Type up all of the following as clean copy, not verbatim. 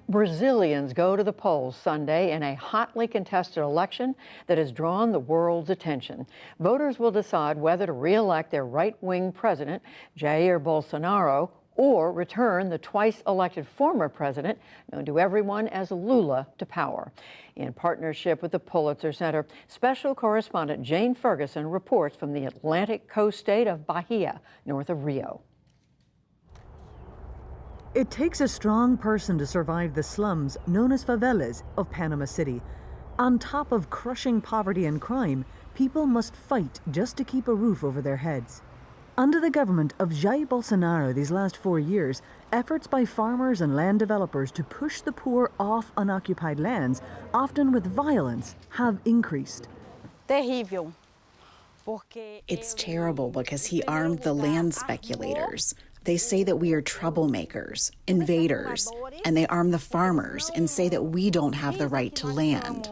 Brazilians go to the polls Sunday in a hotly contested election that has drawn the world's attention. Voters will decide whether to re-elect their right-wing president, Jair Bolsonaro, or return the twice-elected former president, known to everyone as Lula, to power. In partnership with the Pulitzer Center, special correspondent Jane Ferguson reports from the Atlantic coast state of Bahia, north of Rio. It takes a strong person to survive the slums known as favelas of Panama City. On top of crushing poverty and crime, people must fight just to keep a roof over their heads. Under the government of Jair Bolsonaro these last 4 years, efforts by farmers and land developers to push the poor off unoccupied lands, often with violence, have increased. It's terrible because he armed the land speculators. They say that we are troublemakers, invaders, and they arm the farmers and say that we don't have the right to land.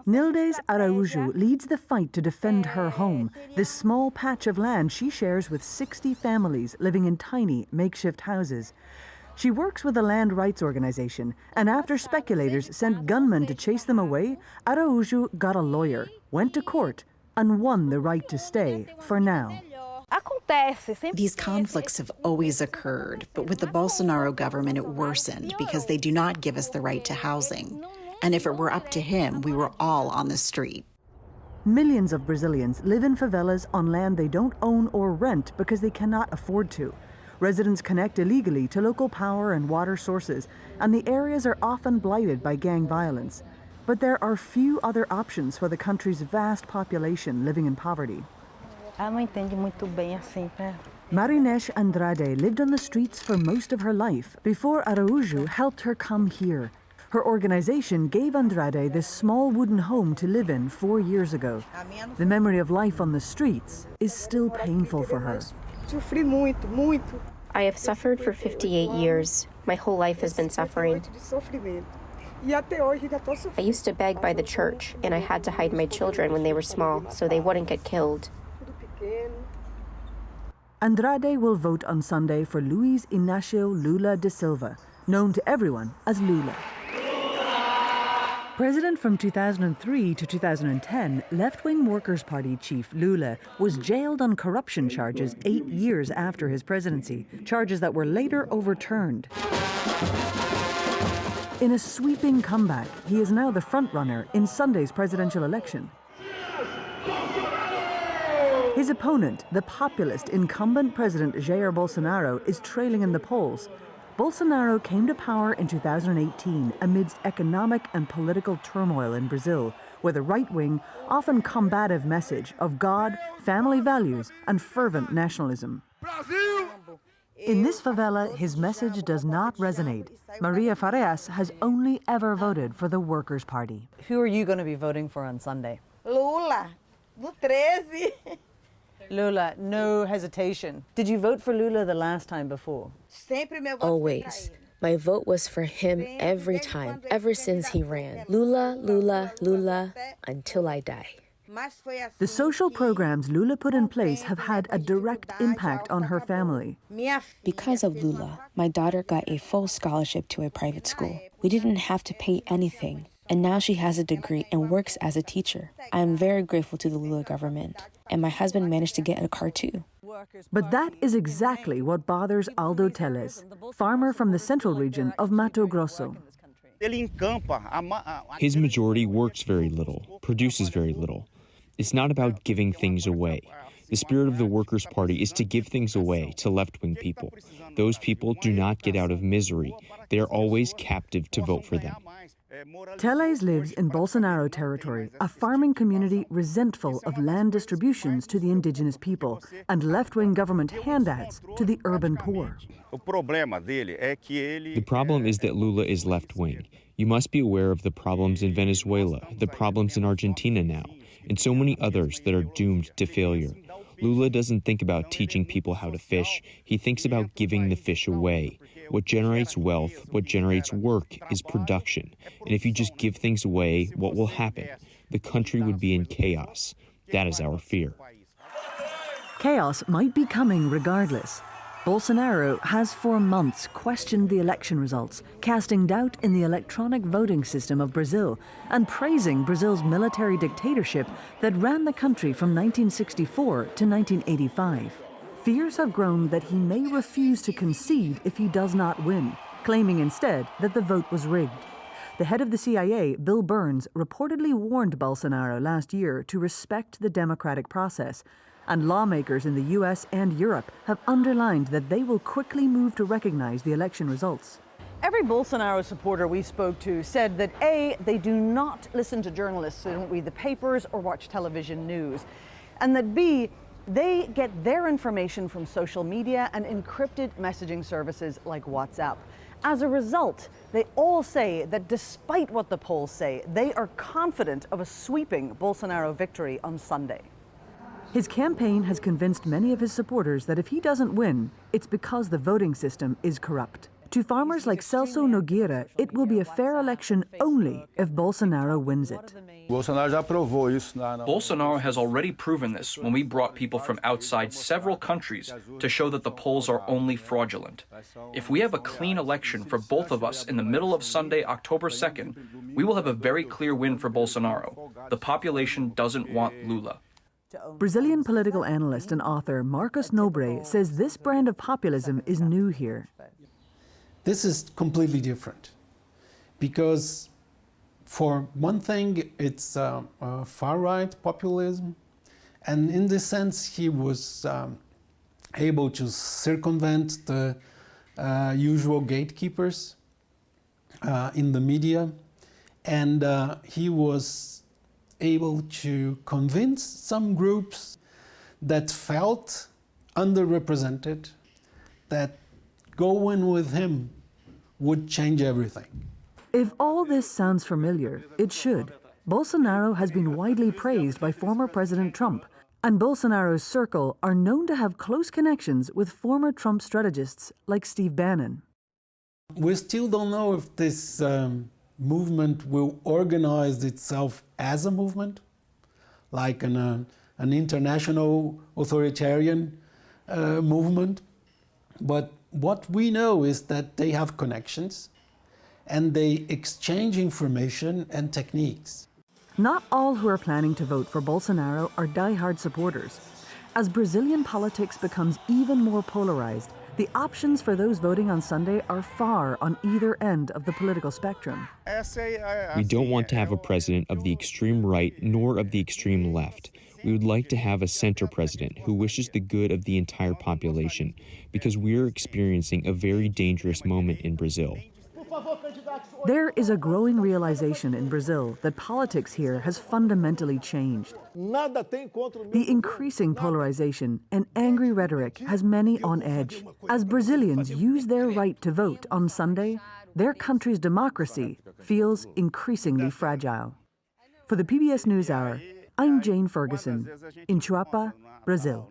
Nildes Araújo leads the fight to defend her home, this small patch of land she shares with 60 families living in tiny makeshift houses. She works with a land rights organization, and after speculators sent gunmen to chase them away, Araújo got a lawyer, went to court, and won the right to stay for now. These conflicts have always occurred, but with the Bolsonaro government it worsened because they do not give us the right to housing. And if it were up to him, we were all on the street. Millions of Brazilians live in favelas on land they don't own or rent because they cannot afford to. Residents connect illegally to local power and water sources, and the areas are often blighted by gang violence. But there are few other options for the country's vast population living in poverty. Marinesh Andrade lived on the streets for most of her life before Araújo helped her come here. Her organization gave Andrade this small wooden home to live in 4 years ago. The memory of life on the streets is still painful for her. I have suffered for 58 years. My whole life has been suffering. I used to beg by the church, and I had to hide my children when they were small so they wouldn't get killed. Andrade will vote on Sunday for Luiz Inácio Lula da Silva, known to everyone as Lula. President from 2003 to 2010, left-wing Workers' Party chief Lula was jailed on corruption charges 8 years after his presidency, charges that were later overturned. In a sweeping comeback, he is now the frontrunner in Sunday's presidential election. His opponent, the populist incumbent President Jair Bolsonaro, is trailing in the polls. Bolsonaro came to power in 2018 amidst economic and political turmoil in Brazil, with a right-wing, often combative message of God, family values, and fervent nationalism. In this favela, his message does not resonate. Maria Farias has only ever voted for the Workers' Party. Who are you going to be voting for on Sunday? Lula, do 13. Lula, no hesitation. Did you vote for Lula the last time before? Always. My vote was for him every time, ever since he ran. Lula, Lula, Lula, until I die. The social programs Lula put in place have had a direct impact on her family. Because of Lula, my daughter got a full scholarship to a private school. We didn't have to pay anything. And now she has a degree and works as a teacher. I am very grateful to the Lula government. And my husband managed to get a car too. But that is exactly what bothers Aldo Teles, farmer from the central region of Mato Grosso. His majority works very little, produces very little. It's not about giving things away. The spirit of the Workers' Party is to give things away to left-wing people. Those people do not get out of misery. They are always captive to vote for them. Teles lives in Bolsonaro territory, a farming community resentful of land distributions to the indigenous people and left-wing government handouts to the urban poor. The problem is that Lula is left-wing. You must be aware of the problems in Venezuela, the problems in Argentina now, and so many others that are doomed to failure. Lula doesn't think about teaching people how to fish. He thinks about giving the fish away. What generates wealth, what generates work is production. And if you just give things away, what will happen? The country would be in chaos. That is our fear. Chaos might be coming regardless. Bolsonaro has for months questioned the election results, casting doubt in the electronic voting system of Brazil and praising Brazil's military dictatorship that ran the country from 1964 to 1985. Fears have grown that he may refuse to concede if he does not win, claiming instead that the vote was rigged. The head of the CIA, Bill Burns, reportedly warned Bolsonaro last year to respect the democratic process, and lawmakers in the US and Europe have underlined that they will quickly move to recognize the election results. Every Bolsonaro supporter we spoke to said that A, they do not listen to journalists, they don't read the papers or watch television news, and that B, they get their information from social media and encrypted messaging services like WhatsApp. As a result, they all say that despite what the polls say, they are confident of a sweeping Bolsonaro victory on Sunday. His campaign has convinced many of his supporters that if he doesn't win, it's because the voting system is corrupt. To farmers like Celso Nogueira, it will be a fair election only if Bolsonaro wins it. Bolsonaro has already proven this when we brought people from outside several countries to show that the polls are only fraudulent. If we have a clean election for both of us in the middle of Sunday, October 2nd, we will have a very clear win for Bolsonaro. The population doesn't want Lula. Brazilian political analyst and author Marcos Nobre says this brand of populism is new here. This is completely different because, for one thing, it's far-right populism, and in this sense he was able to circumvent the usual gatekeepers in the media, and he was able to convince some groups that felt underrepresented that going with him would change everything. If all this sounds familiar, it should. Bolsonaro has been widely praised by former President Trump, and Bolsonaro's circle are known to have close connections with former Trump strategists like Steve Bannon. We still don't know if this movement will organize itself as a movement, like an international authoritarian movement. But what we know is that they have connections and they exchange information and techniques. Not all who are planning to vote for Bolsonaro are diehard supporters. As Brazilian politics becomes even more polarized, the options for those voting on Sunday are far on either end of the political spectrum. We don't want to have a president of the extreme right nor of the extreme left. We would like to have a center president who wishes the good of the entire population, because we are experiencing a very dangerous moment in Brazil. There is a growing realization in Brazil that politics here has fundamentally changed. The increasing polarization and angry rhetoric has many on edge. As Brazilians use their right to vote on Sunday, their country's democracy feels increasingly fragile. For the PBS NewsHour, I'm Jane Ferguson in Chuapa, Brazil.